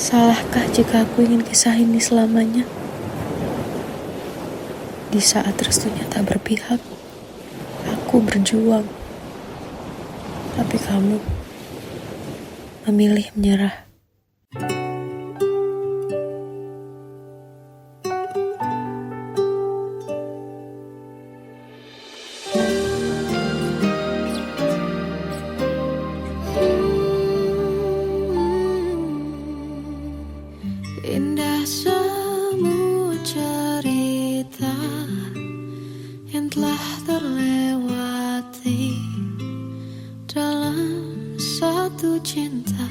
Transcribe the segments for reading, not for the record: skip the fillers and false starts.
Salahkah jika aku ingin kisah ini selamanya? Di saat restunya tak berpihak, aku berjuang. Tapi kamu memilih menyerah. Indah semua cerita yang telah terlewati dalam satu cinta.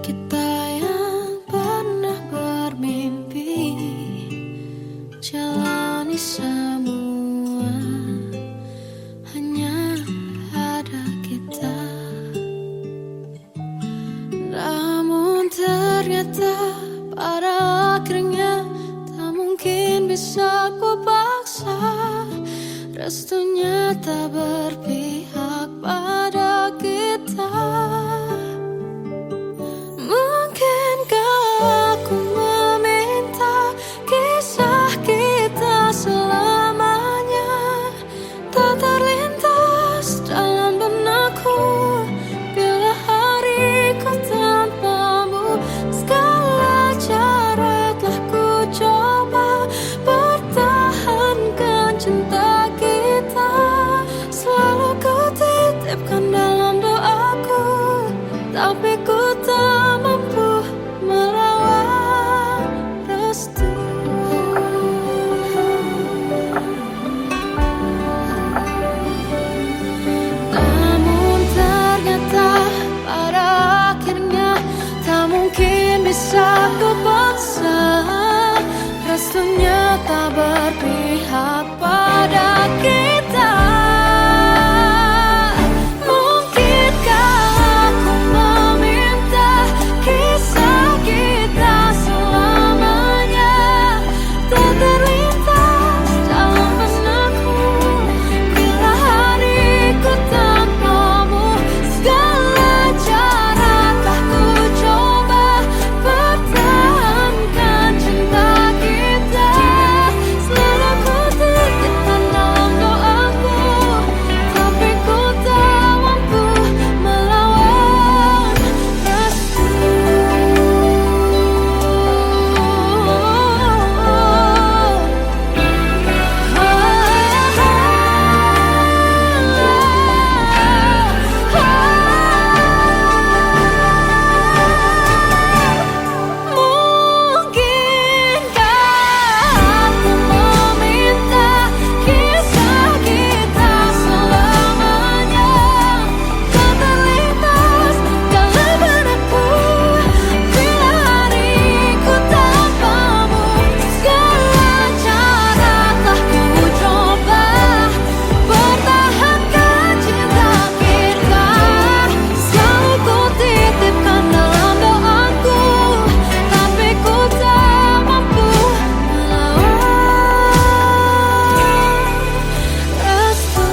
Kita yang pernah bermimpi jalani semua, hanya ada kita. Namun ternyata pada akhirnya tak mungkin bisa ku paksa. Restunya tak berpihak pada kita. Mungkinkah aku meminta kisah kita selamanya tak terlintas dalam benakku bila hariku tanpamu. Segala cara telah ku coba pertahankan cinta kita. Selalu ku titipkan dalam doaku, tapi ku tak mampu merawat restu. Namun ternyata pada akhirnya tak mungkin bisa ku paksa. Restunya tak berpihak pada kita. Mungkinkah aku meminta kisah kita selamanya tak terlintas dalam benakku bila hariku tanpamu. Segala cara telah ku coba pertahankan cinta kita. Selalu ku titipkan dalam doaku, tapi ku tak mampu melawan restu. Mungkinkah aku meminta kisah kita selamanya tak terlintas dalam benakku bila hariku tanpamu. Segala cara telah ku coba pertahankan cinta kita. Selalu ku titipkan dalam doaku, tapi ku tak mampu melawan restu.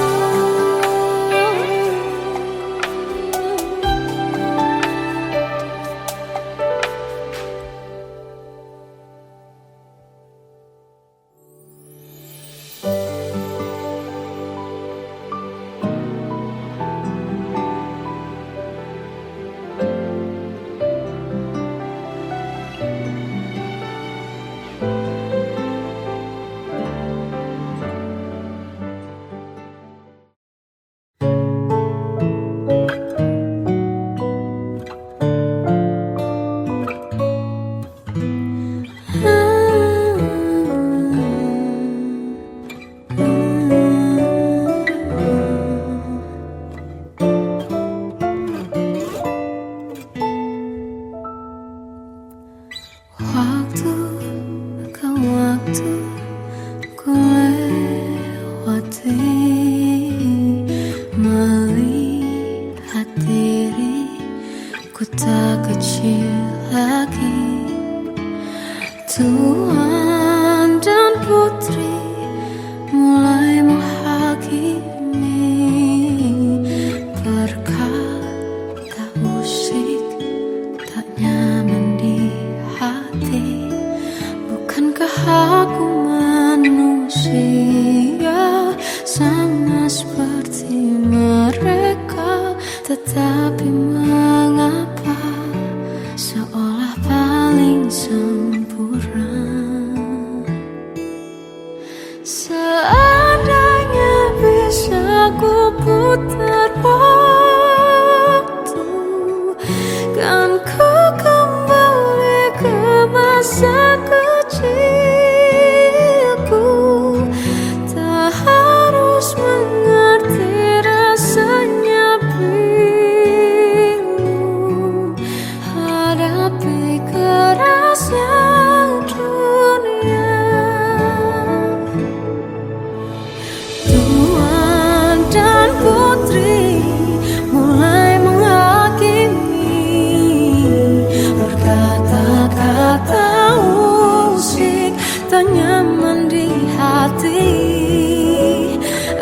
Waktu ke waktu ku lewati, melihat diriku tak kecil lagi. Tuan dan putri mulai menghakimi berkata Aku manusia sama seperti mereka, tetapi mengapa seolah paling sempurna. Seandainya bisa ku putar waktu, kan ku kembali ke masa kecilku. Tak harus mengerti rasanya bingung hadapi kerasnya dunia. Tuan dan putri mulai menghakimi, berkata-kata musik tak nyaman di hati.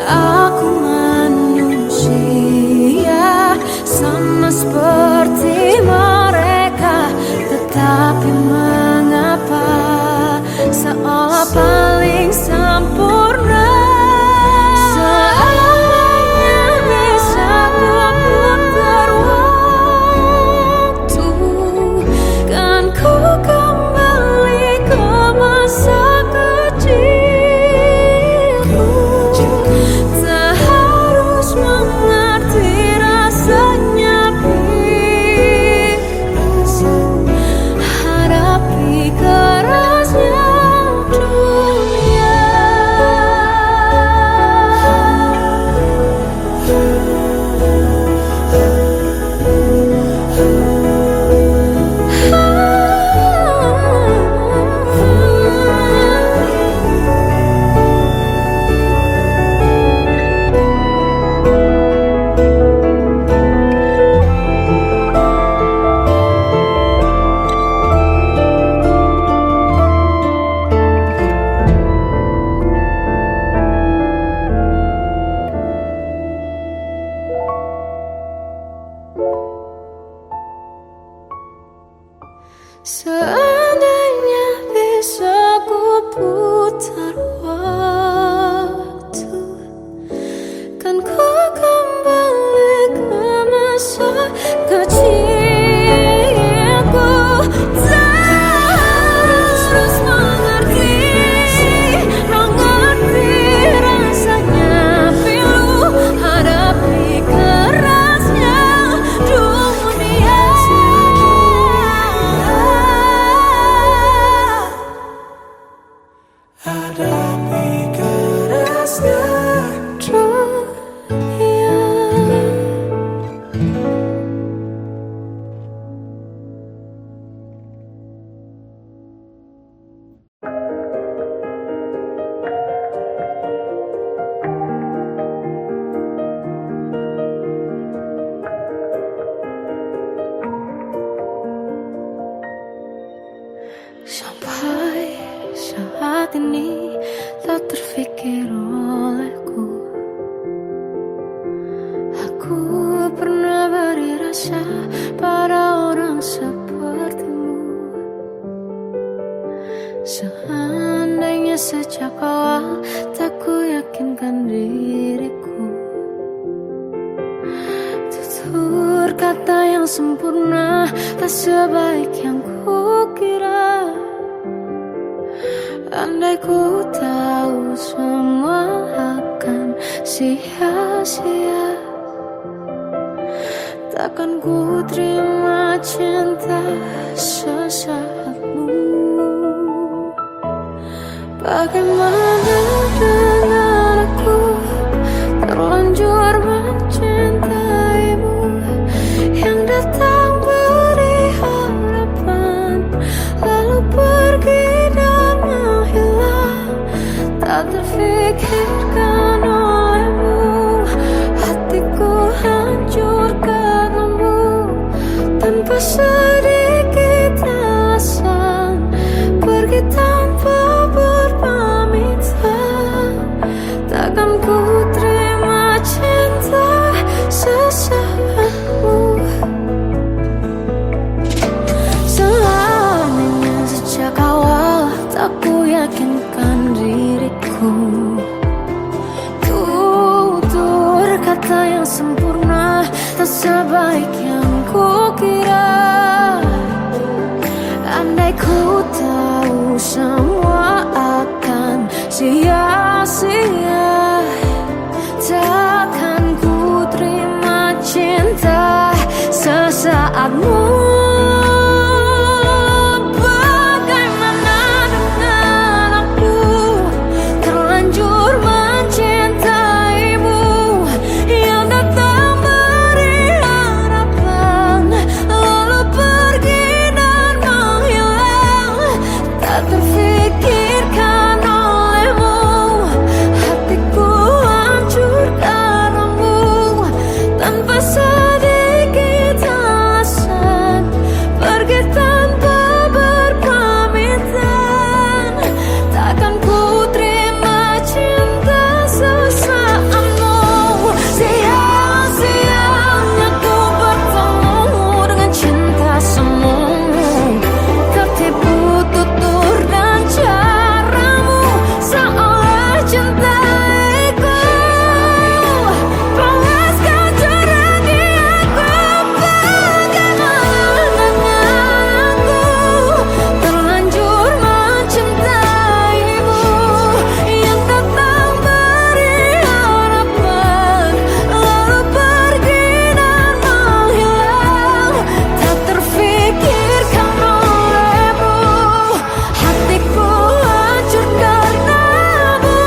Aku manusia sama seperti mereka, tetapi mengapa seolah paling sempurna. Seandainya bisa ku putar waktu, kan ku kembali ke masa kecilku. Tak harus mengerti rasanya bingung hadapi kerasnya dunia. Seandainya bisa ku putar waktu, kan ku kembali ke masa kecilku. Tak harus mengerti rasanya pilu hadapi kerasnya dunia. Hadapi kerasnya dunia. Sampai saat ini tak terfikir olehku, aku pernah beri rasa pada orang sepertimu. Seandainya sejak awal tak ku yakinkan diriku, tutur kata yang sempurna tak sebaik yang ku kira. Andai ku tahu semua akan sia-sia, takkan ku terima cinta sesaatmu. Bagaimana dengan aku terlanjur mencintaimu, yang datang beri harapan lalu pergi dan menghilang. Tak terfikirkan olehmu, hatiku hancur karenamu. Tanpa sedikit alasan pergi tanpa berpamitan, takkan ku terima cinta sesaatmu. Selamanya sejak awal tak ku yakin meyakinkan diriku. Tutur kata yang sempurna tak sebaik yang kukira. Andai ku tahu semua akan sia-sia, takkan ku terima cinta sesaatmu. Bagaimana dengan aku terlanjur mencintaimu, yang datang beri harapan lalu pergi dan menghilang, tak terfikirkan olehmu. Hatiku hancur karenamu tanpa sedikit alasan, pergi tanpa berpamitan. Takkan ku terima cinta sesaatmu. Siang-siangnya ku bertemu dengan cinta semu, tertipu tutur dan caramu seolah cintaiku. Balas kau curagi aku. Bagaimana dengan aku terlanjur mencintaimu, yang datang beri harapan lalu pergi dan menghilang, tak terfikirkan olehmu. Hatiku hancur karenamu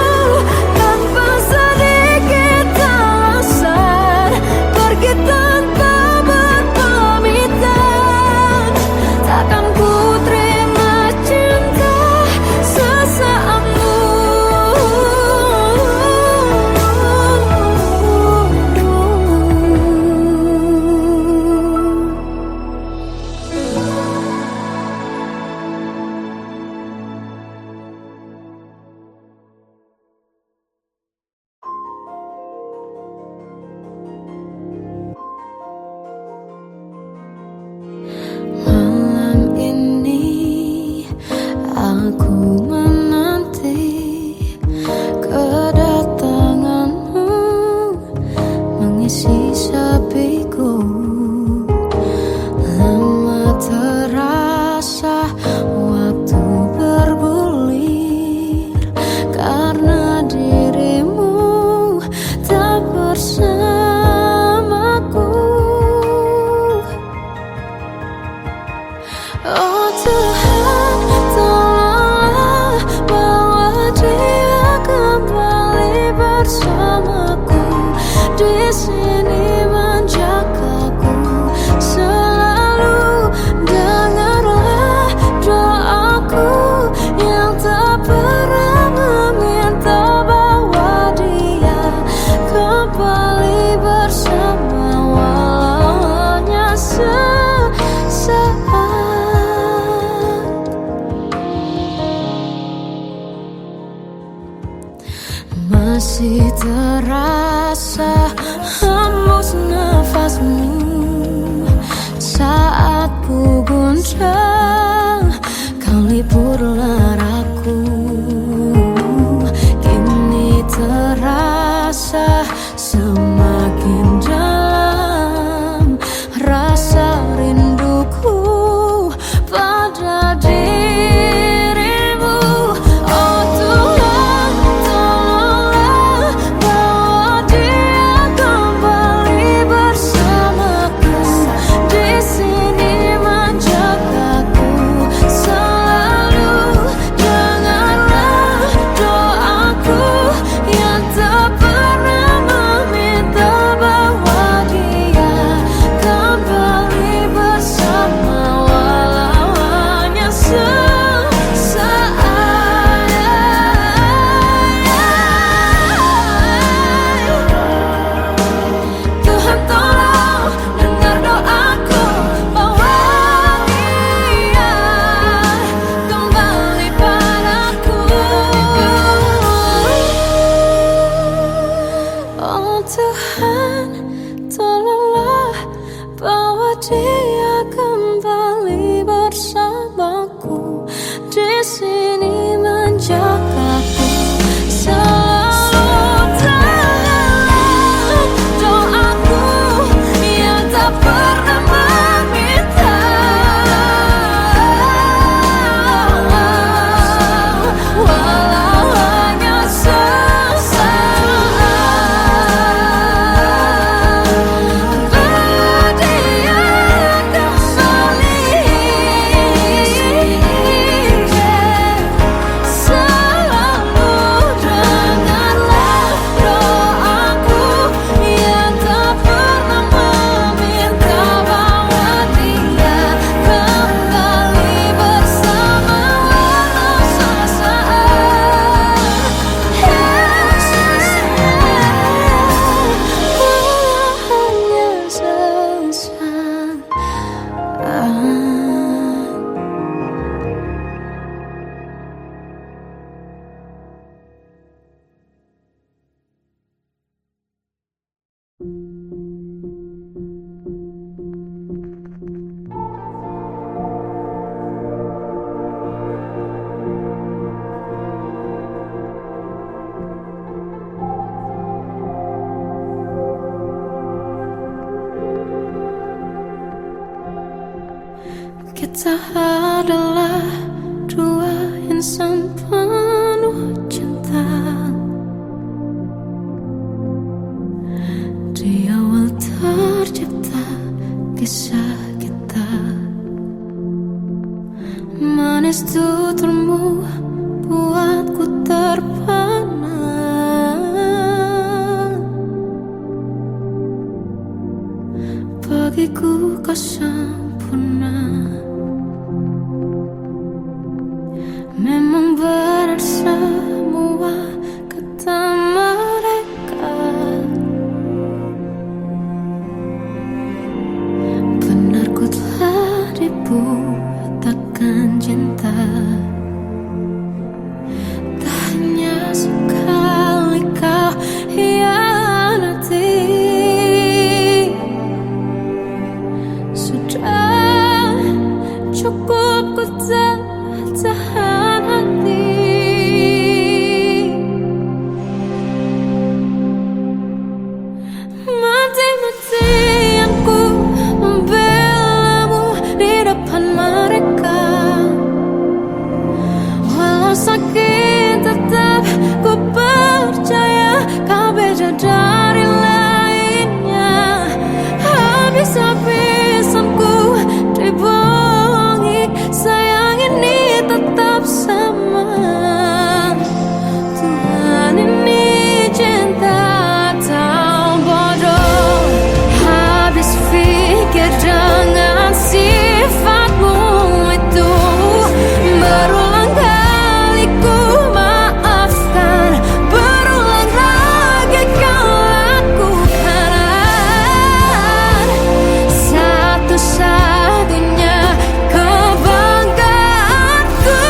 tanpa sedikit alasan, pergi tanpa berpamitan. Takkan ku terima cinta sesaatmu. Malam ini aku menanti kedatanganmu mengisi sepiku. Lama terasa waktu bergulir karena dirimu tak bersamaku. Oh Tuhan, tolonglah bawa dia kembali bersamaku. Di sini menjagaku selalu. Dengarlah doaku yang tak pernah meminta, bawa dia kembali bersama walau hanya sesaat. Masih terasa hembus nafasmu saat ku guncang, kau lipurlah raku. Kini terasa semakin dalam rasa rinduku pada dirimu. Oh Tuhan, tolonglah bawa dia kembali bersamaku. Di sini menjagaku selalu. Dengarlah doaku yang tak pernah meminta, Kita adalah dua insan penuh cinta. Di awal tercipta kisah kita, manis tuturmu buatku terpana. Bagiku kau sempurna. Memang benar semua kata mereka, benar ku telah dibutakan cinta. Tak hanya sekali kau hianati, sudah cukup ku tahan hati. Mati-matian ku membelamu di depan mereka. Walau sakit tetap ku percaya kau beda dari lainnya. Habis-habisan ku dibohongi, sayang ini tetap sama. Tuhan ini cinta atau bodoh. Habis pikir dengan sifatmu itu, berulang kali ku maafkan, berulang lagi kau lakukan. Satu-satunya kebanggaanku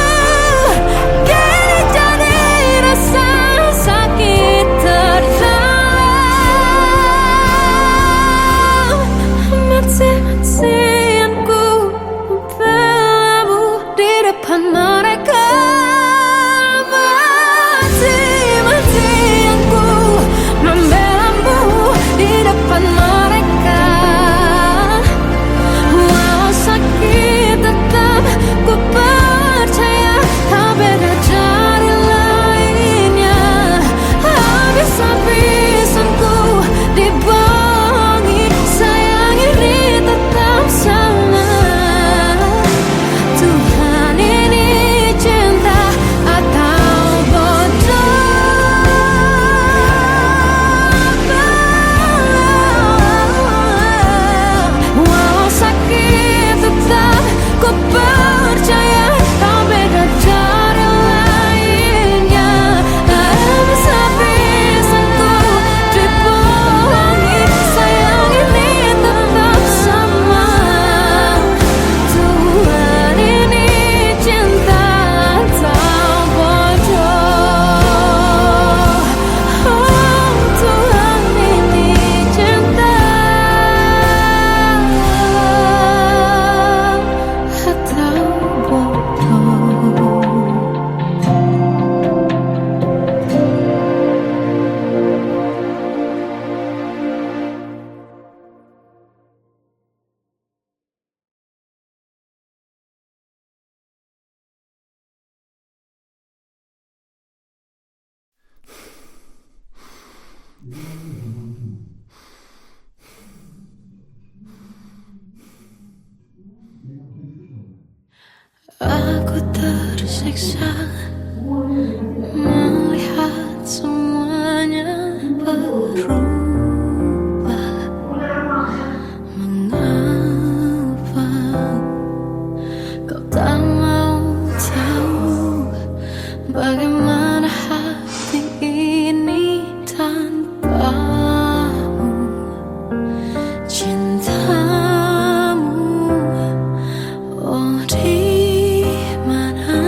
kini jadi rasa sakit terdalam. Mati-matian ku membelamu di depan mereka. Mati-matian ku membelamu di depan mereka. Walau sakit tetap ku percaya kau beda dari lainnya. Habis-habisan ku dibohongi, sayang ini tetap sama. Tuhan ini cinta atau bodoh. Walau sakit tetap ku percaya kau beda dari lainnya. Habis-habisan ku dibohongi, sayang ini tetap sama. Tuhan ini cinta atau bodoh. Oh, Tuhan ini cinta atau bodoh. Aku tersiksa melihat semuanya berubah. Mengapa kau tak mau tahu bagaimana hati ini tanpamu? Cintamu, oh di mana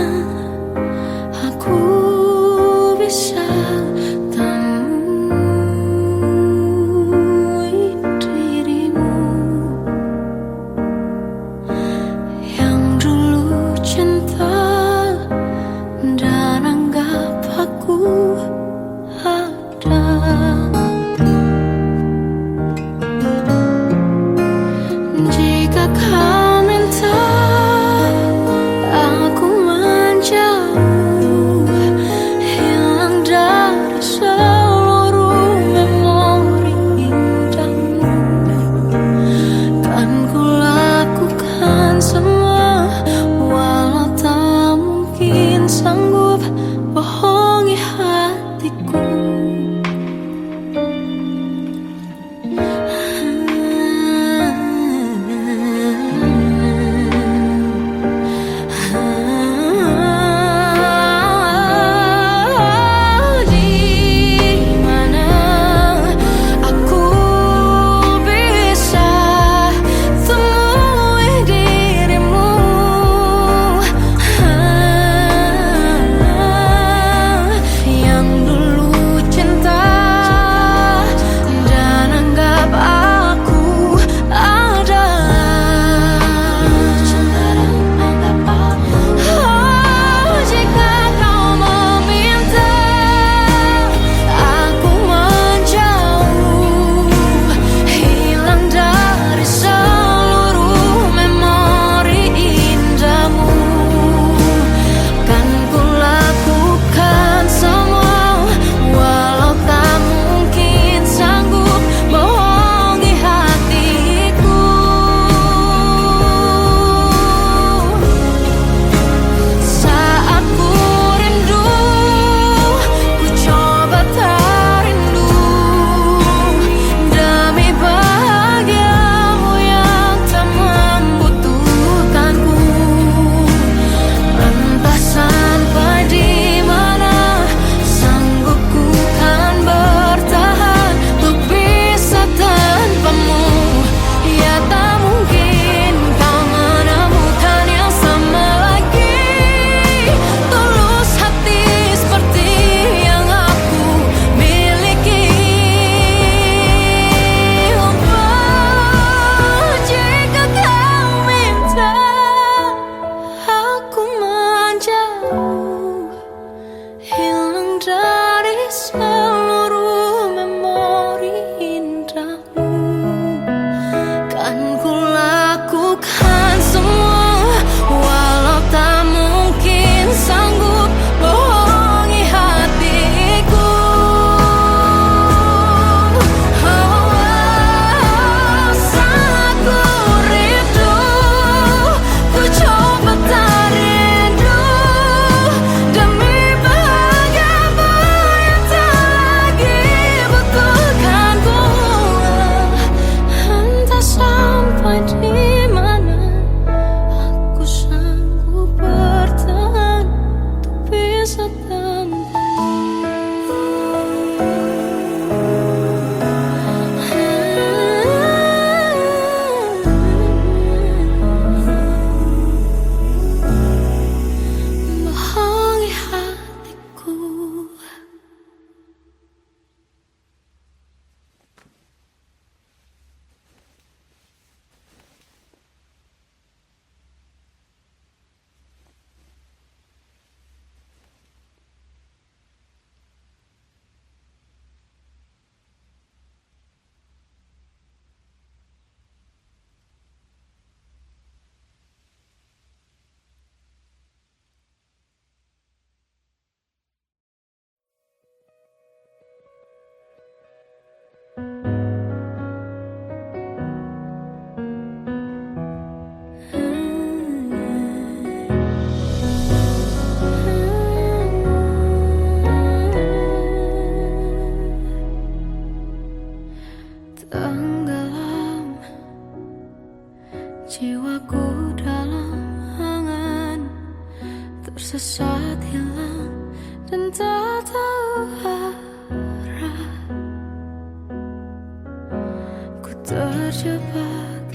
terjebak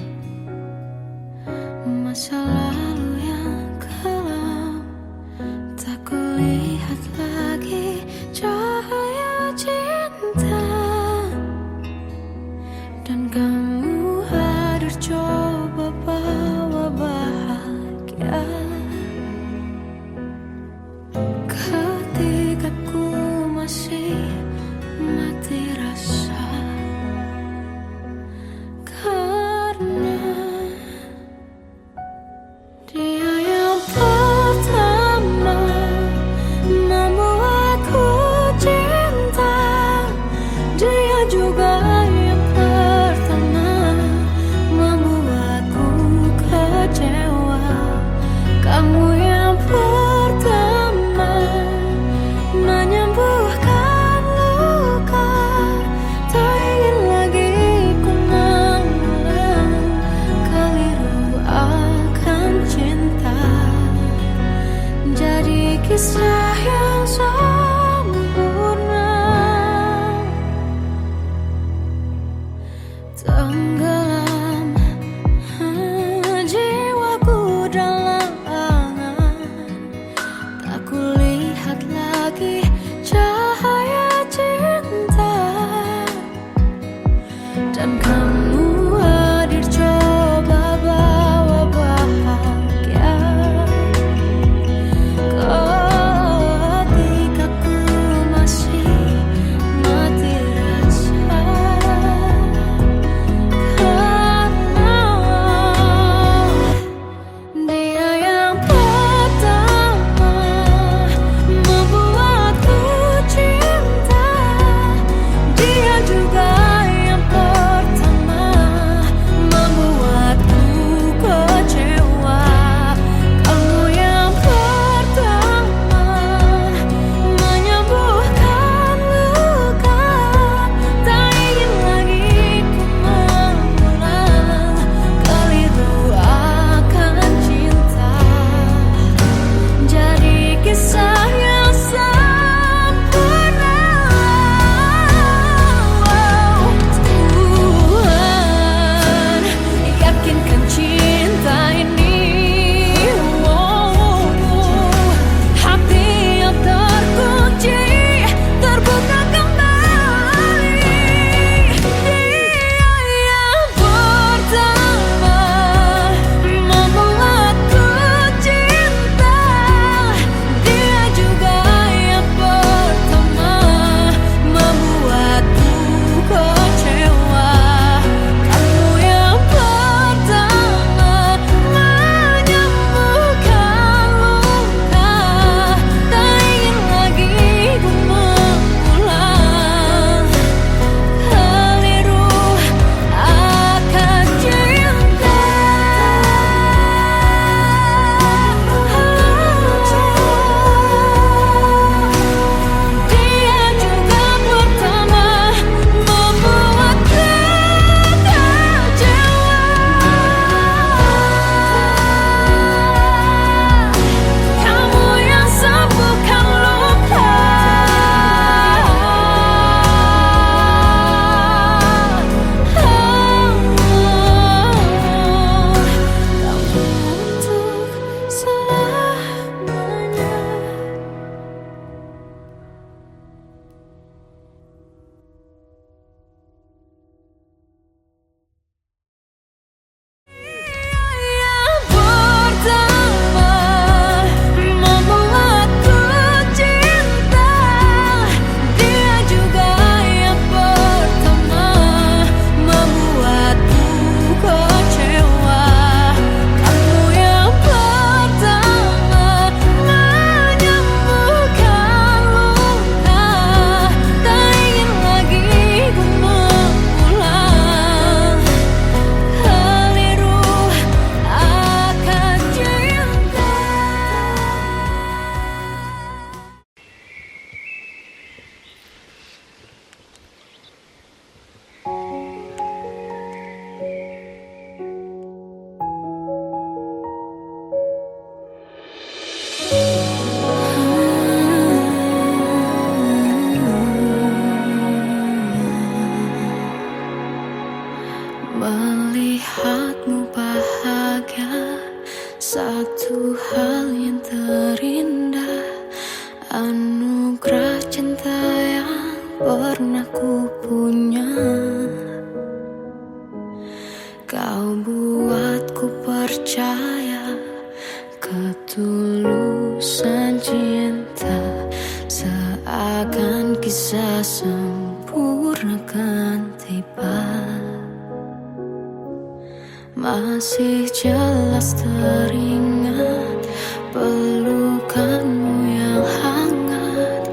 masa lalu yang kelam. Tak kulihat lagi cahaya cinta, dan kamu hadir coba bawa bahagia. Ketika ku masih mati rasa, karena pernah ku punya. Kau buatku percaya ketulusan cinta, seakan kisah sempurna kan tiba. Masih jelas teringat pelukanmu yang hangat,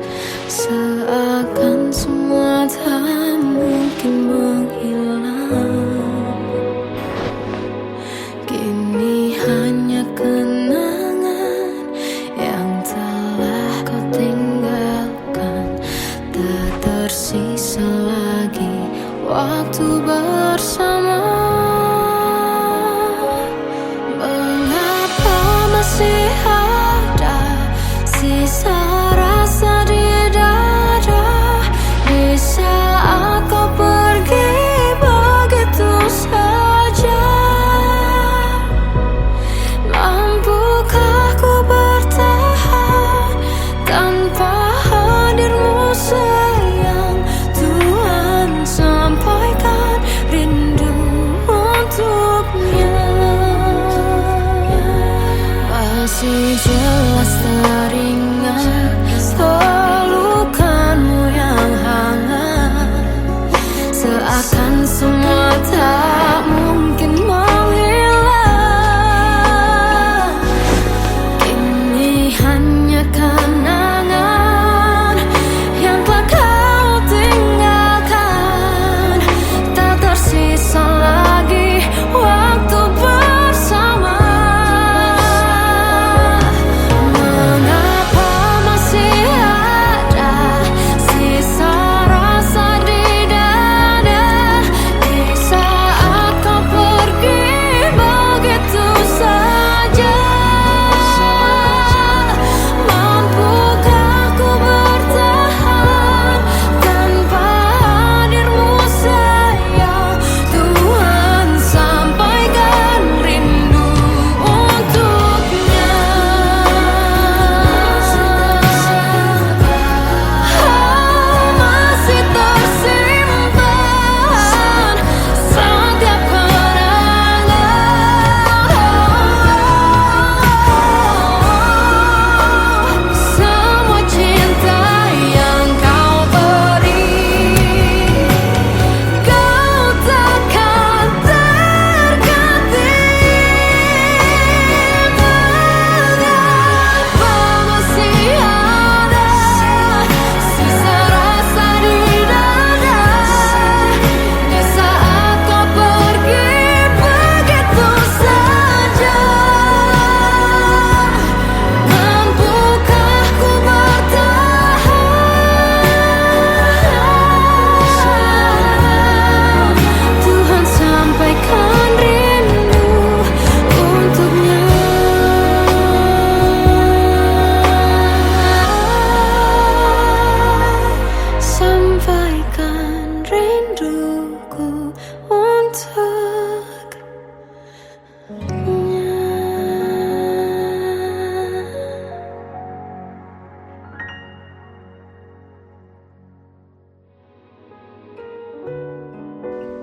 seakan semua tak mungkin menghilang. Kini hanya kenangan yang telah kau tinggalkan, tak tersisa lagi waktu bersama. Masih ada sisa rasa di dada di saat kau pergi begitu saja. Mampukah ku bertahan tanpa hadirmu sayang? Tuhan sampaikan rindu untuknya. Masih jelas teringat pelukanmu yang hangat, seakan semua tak mungkin menghilang. Kini hanya kenangan yang telah kau tinggalkan, tak tersisa lagi waktu bersama.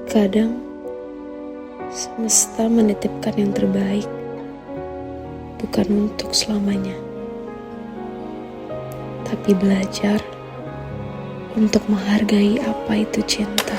Kadang semesta menitipkan yang terbaik, bukan untuk selamanya, tapi belajar untuk menghargai apa itu cinta.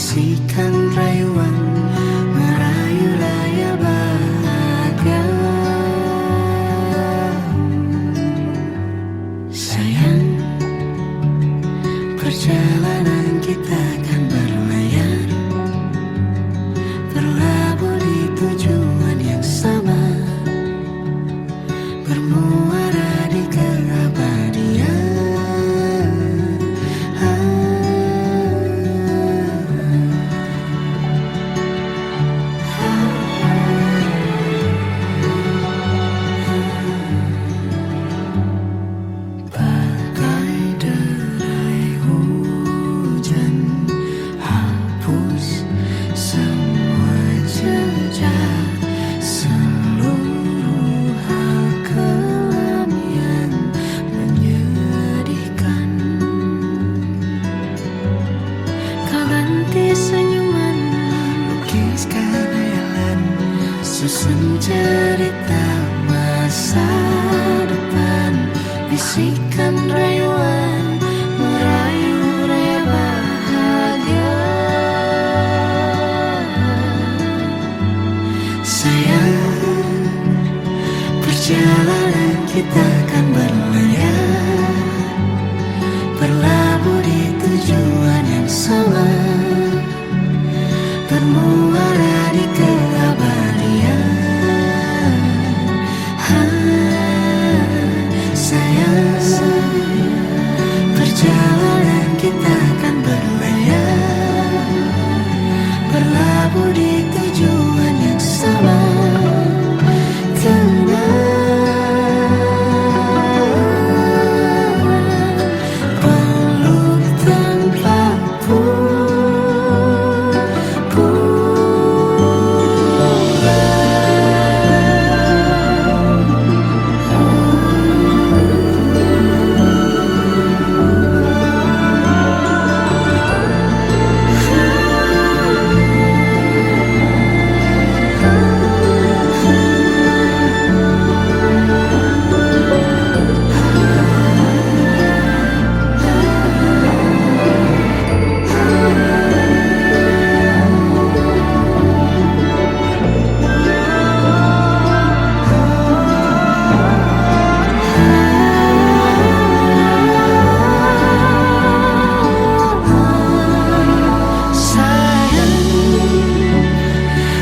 bisikan rayuan merayu raya bahagia. Sayang, perjalanan kita kan berlayar, berlabuh di tujuan yang sama, bermuara di keabadian. Bagai derai hujan, hapus semua jejak, seluruh hal kelam yang menyedihkan. Kau ganti senyuman, lukiskan hayalan, susun cerita masa depan, bisikan rayuan merayu raya bahagia. Sayang, perjalanan kita kan berlayar, berlabuh di tujuan yang sama, bermuara di keabadian. Sayang, perjalanan kita kan berlayar, berlabuh di tujuan yang sama. Peluk tanpaku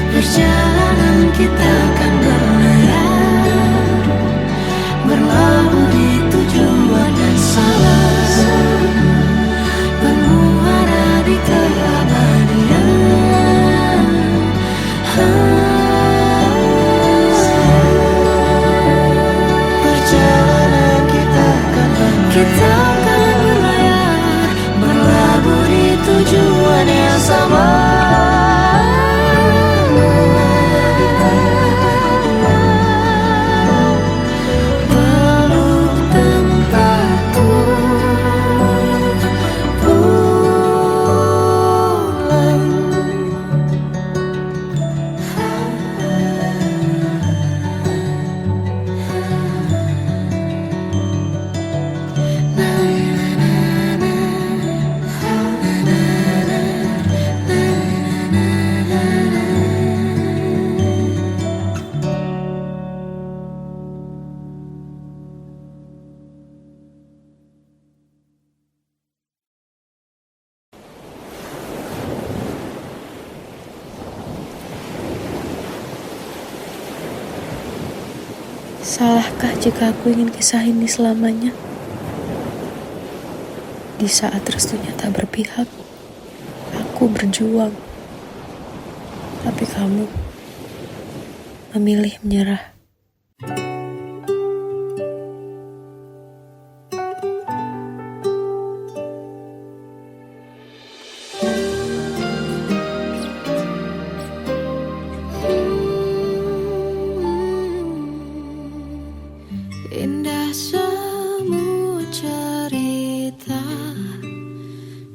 perjalanan kita kan berlayar, berlabuh di tujuan yang sama, bermuara di keabadian. Perjalanan kita kan berlayar, berlabuh di tujuan yang sama. Salahkah jika aku ingin kisah ini selamanya? Di saat restunya tak berpihak, aku berjuang. Tapi kamu memilih menyerah. Indah semua cerita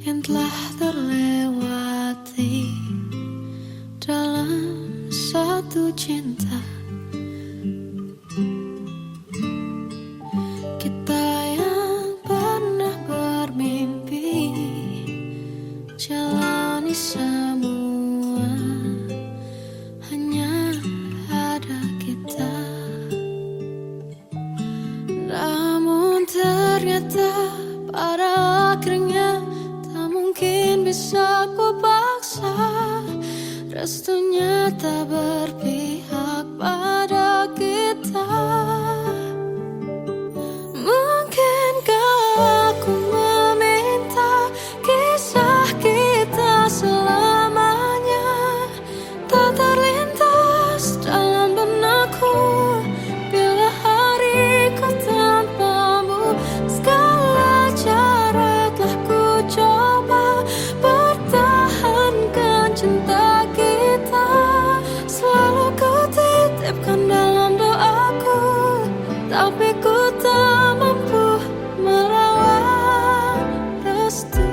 yang telah terlewati dalam satu cinta. Kita yang pernah bermimpi jalani semua hanya ada kita. Namun ternyata pada akhirnya tak mungkin bisa ku paksa. Restunya tak berpihak pada kita. Mungkinkah aku meminta kisah kita selamanya tak terlintas dalam benakku bila hariku tanpamu. Segala cara telah ku coba pertahankan cinta kita. Selalu ku titipkan dalam doaku, tapi ku tak mampu melawan restu.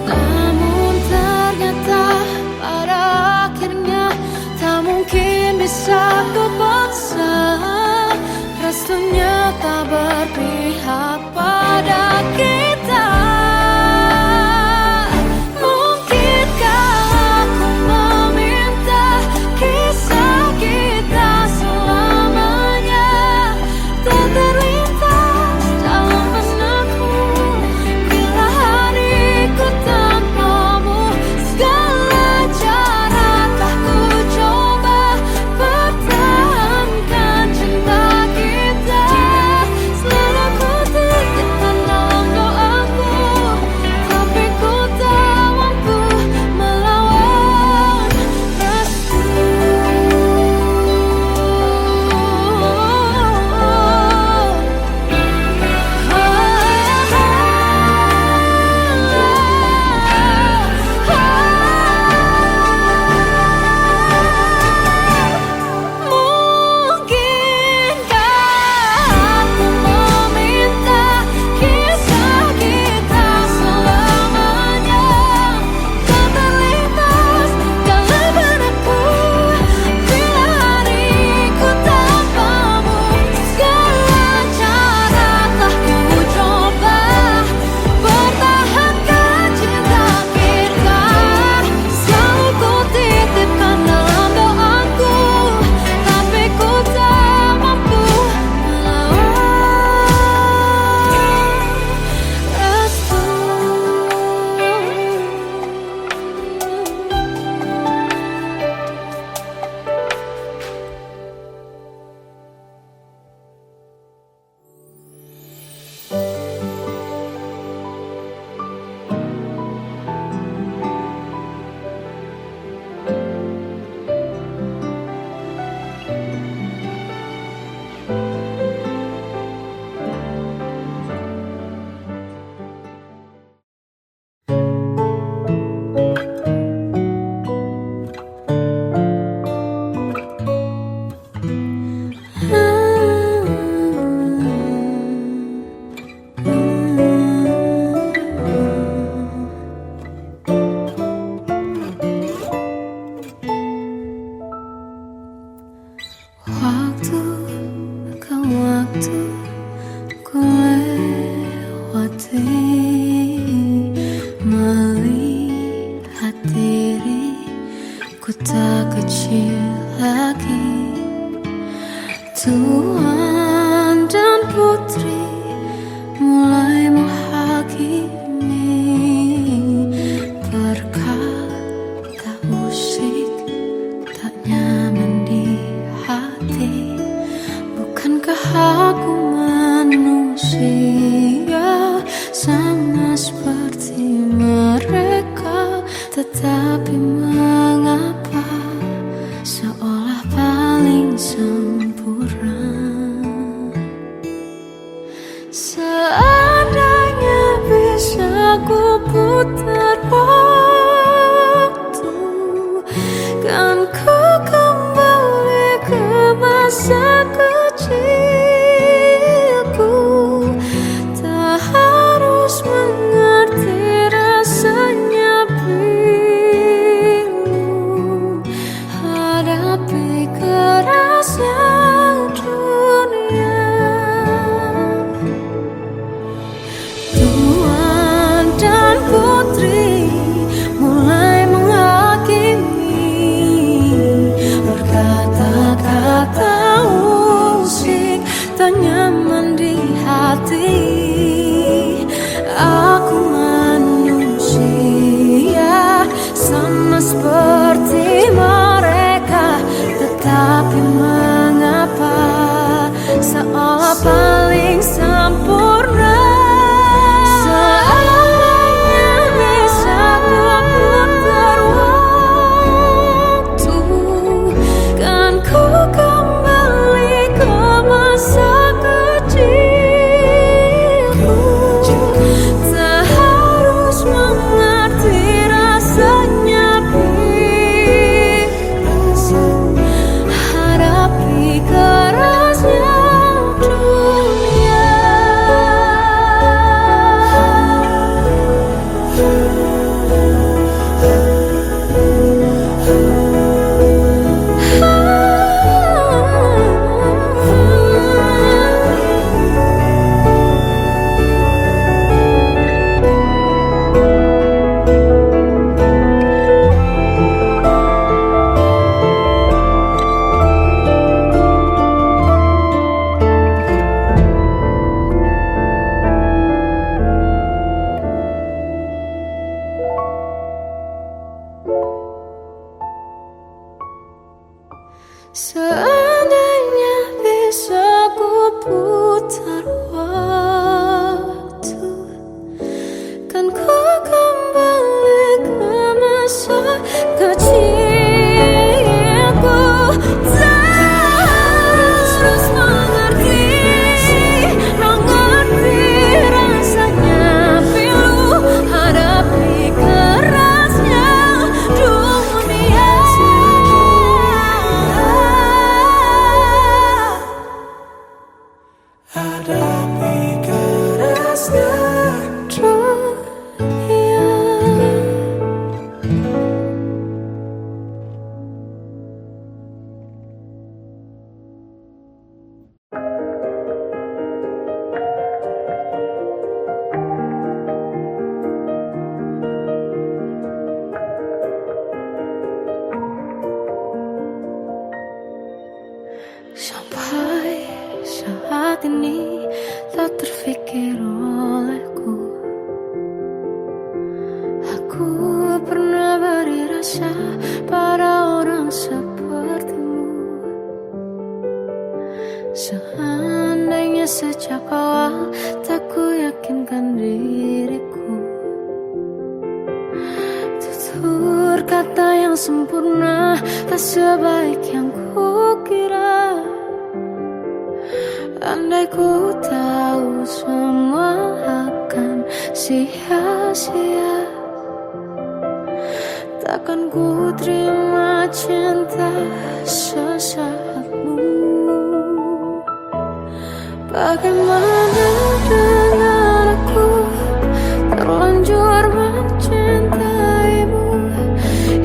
Namun ternyata pada akhirnya tak mungkin bisa ku paksa. Restunya tak berpihak pada kita. Mungkinkah aku meminta kisah kita selamanya tak terlintas dalam benakku bila hariku tanpamu. Segala cara telah ku coba pertahankan cinta kita. Selalu ku titipkan dalam doaku, tapi ku tak mampu melawan restu. Mungkinkah aku meminta kisah kita selamanya tak terlintas dalam benakku bila hariku tanpamu. Segala cara telah ku coba pertahankan cinta kita. Selalu ku titipkan dalam doaku, tapi ku tak mampu melawan restu. Waktu ke waktu ku lewati, melihat diriku tak kecil lagi. Tuan dan putri mulai menghakimi berkata musik tak nyaman di hati. Bukankah aku manusia sama seperti mereka? Tetapi mengapa seolah paling sempurna? Seandainya bisa ku putar waktu, kan ku kembali ke masa kecilku. Tak harus mengerti rasanya pilu, hadapi kerasnya dunia. tertanam di hati. Aku manusia sama seperti mereka, tetapi mengapa seolah paling sempurna. Seandainya bisa putar waktu, kan ku kembali ke masa kecilku. Tak harus mengerti rasanya hadapi kerasnya dunia. Seandainya bisa ku putar waktu, kan ku kembali ke masa kecilku. Tak harus mengerti rasanya pilu hadapi kerasnya dunia. Hadapi kerasnya dunia. Sampai saat ini tak terfikir olehku, aku pernah beri rasa pada orang sepertimu. Seandainya sejak awal tak ku yakinkan diriku, tutur kata yang sempurna tak sebaik yang ku kira. Andai ku tahu semua akan sia-sia, takkan ku terima cinta sesaatmu. Bagaimana dengan aku terlanjur mencintaimu,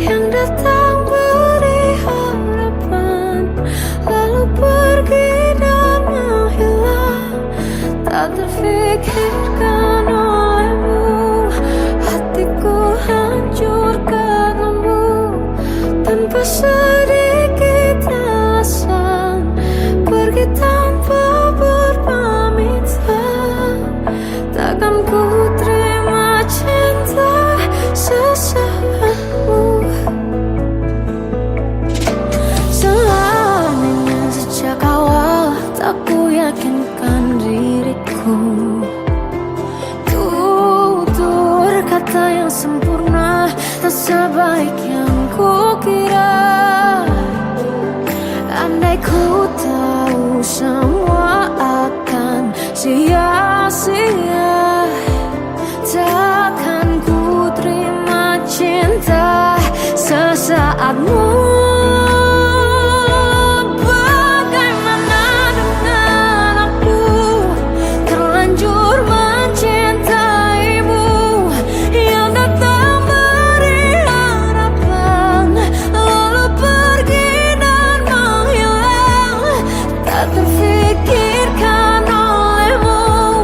yang datang beri harapan lalu pergi dan menghilang. Tak terfikirkan olehmu, hatiku hancur karenamu. Tanpa sedikit alasan pergi tanpa berpamitan, takkan ku terima cinta sesaatmu. Seandainya sejak awal tak ku yakinkan diriku, tutur kata yang sempurna tak sebaik yang ku kira. Andai ku tahu semua akan sia-sia, takkan ku terima cinta sesaatmu. Bagaimana dengan aku terlanjur mencintaimu, yang datang beri harapan lalu pergi dan menghilang. Tak terfikirkan olehmu,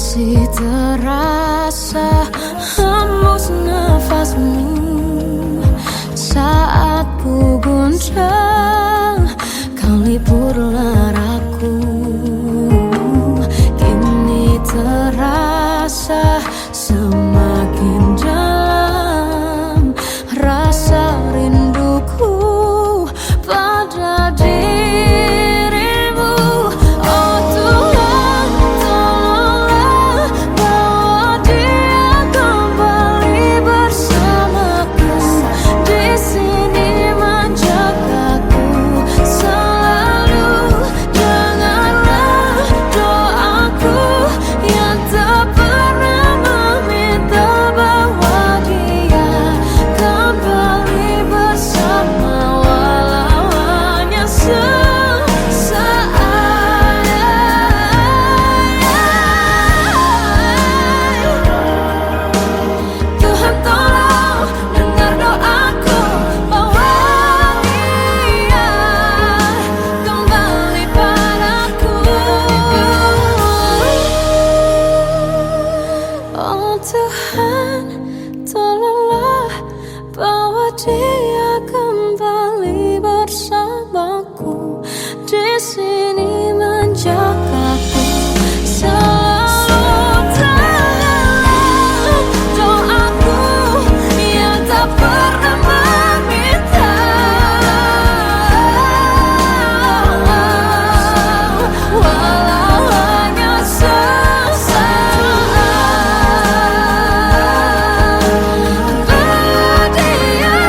masih terasa hembus nafasmu saat ku guncang, kau lipurlah aku. Kini terasa semakin dalam rasa rinduku pada dirimu. Oh Tuhan, tolonglah bawa dia kembali bersamaku. Di sini menjagaku selalu. Dengarlah doaku yang tak pernah meminta, bawa dia kembali bersama walau hanya sesaat. Tuhan tolong dengar doaku, bawa dia kembali padaku. Oh Tuhan, tolonglah bawa dia kembali bersamaku. Di sini menjagaku selalu. Dengarlah doaku yang tak pernah meminta, walau hanya sesaat. Bawa dia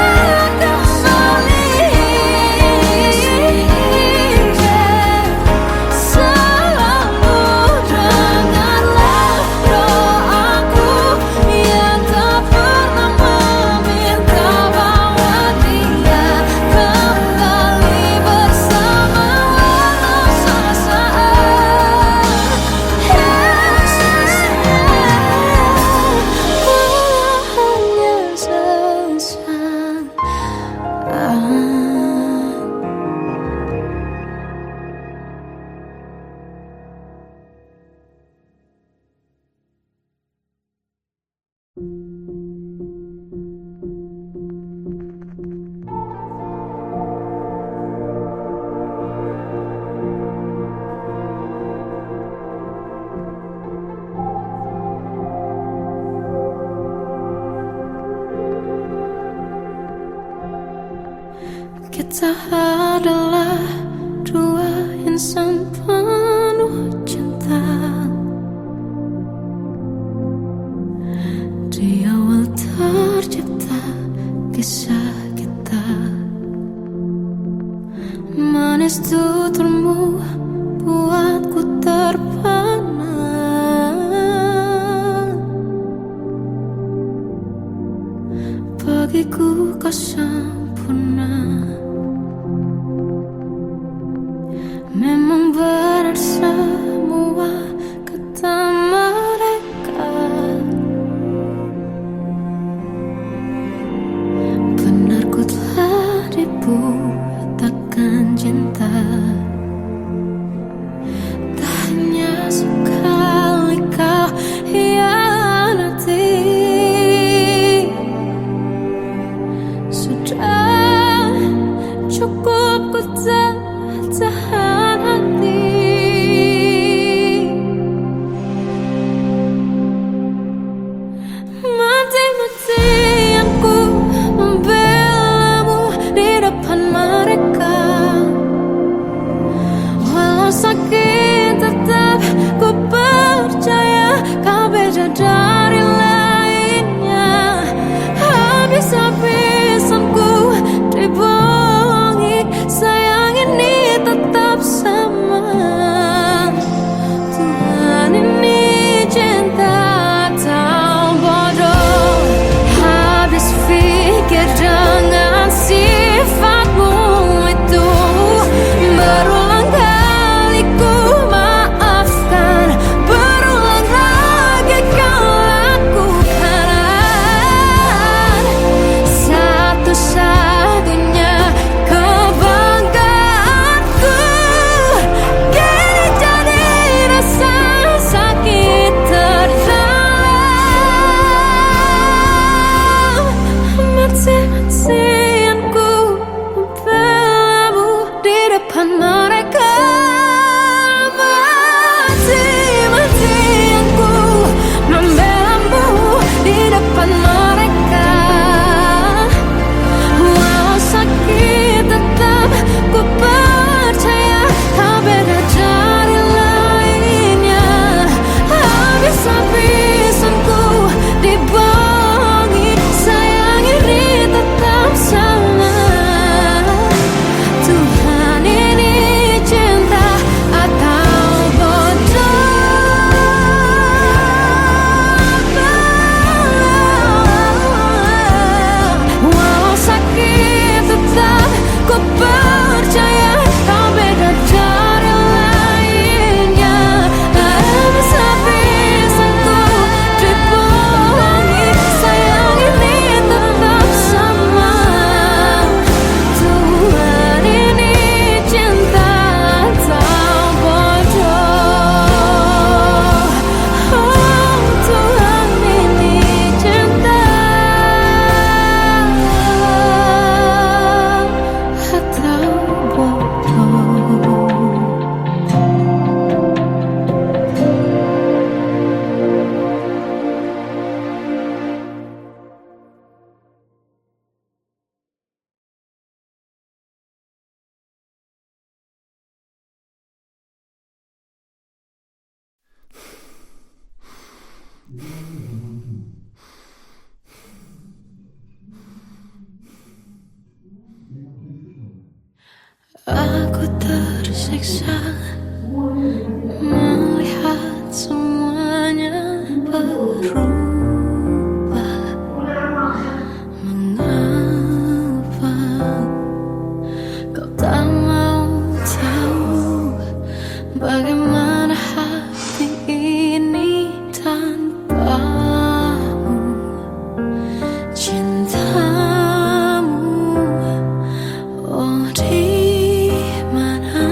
kembali selalu. Dengarlah doaku yang tak pernah meminta, bawa dia kembali bersama walau sesaat. Walau hanya sesaat. Kita adalah dua insan penuh cinta. Di awal tercipta kisah kita, manis tuturmu buatku terpana. Bagiku kau sempurna. Memang benar semua kata mereka, benar ku telah dibuatakan cinta. Tak hanya sekali kau hianati, sudah Aku tersiksa melihat semuanya berubah. Mengapa kau tak mau tahu bagaimana hati ini tanpamu? Cintamu, oh di mana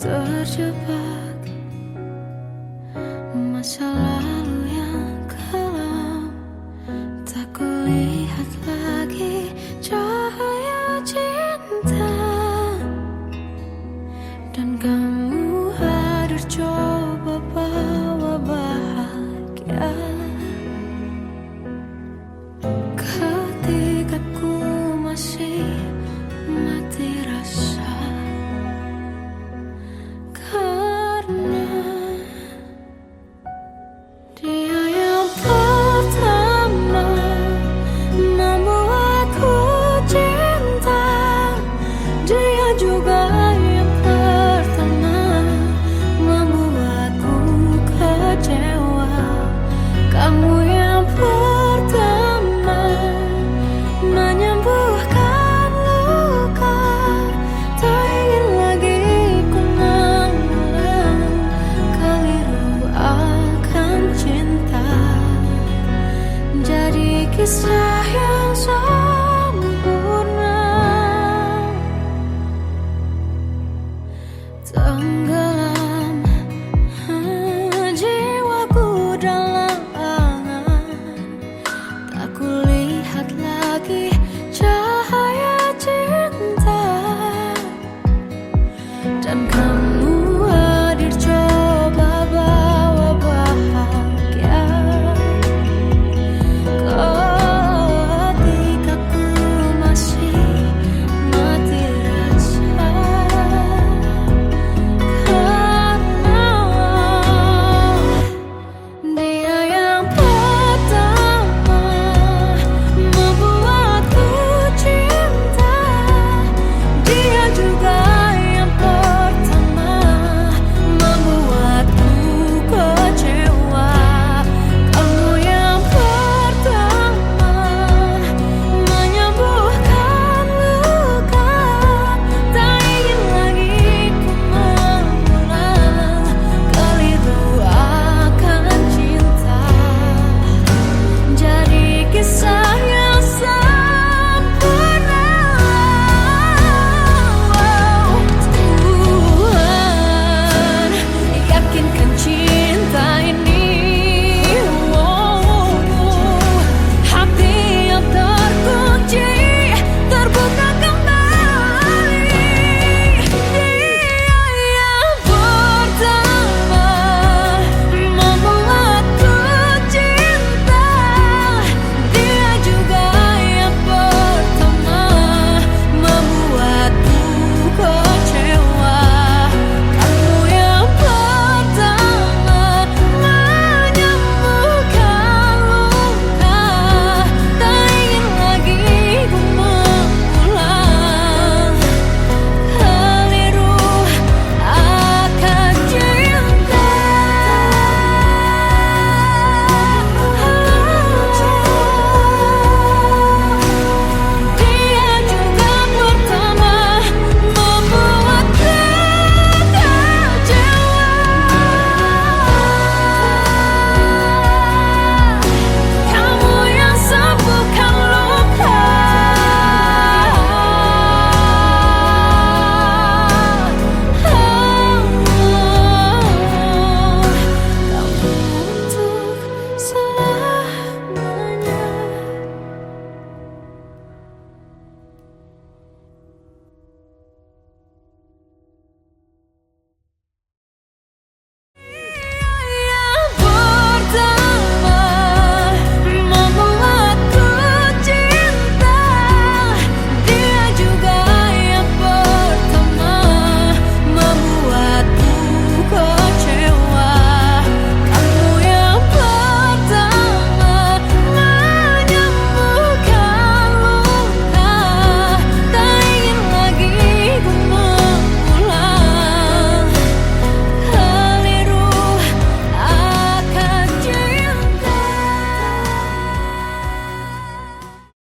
terjebak.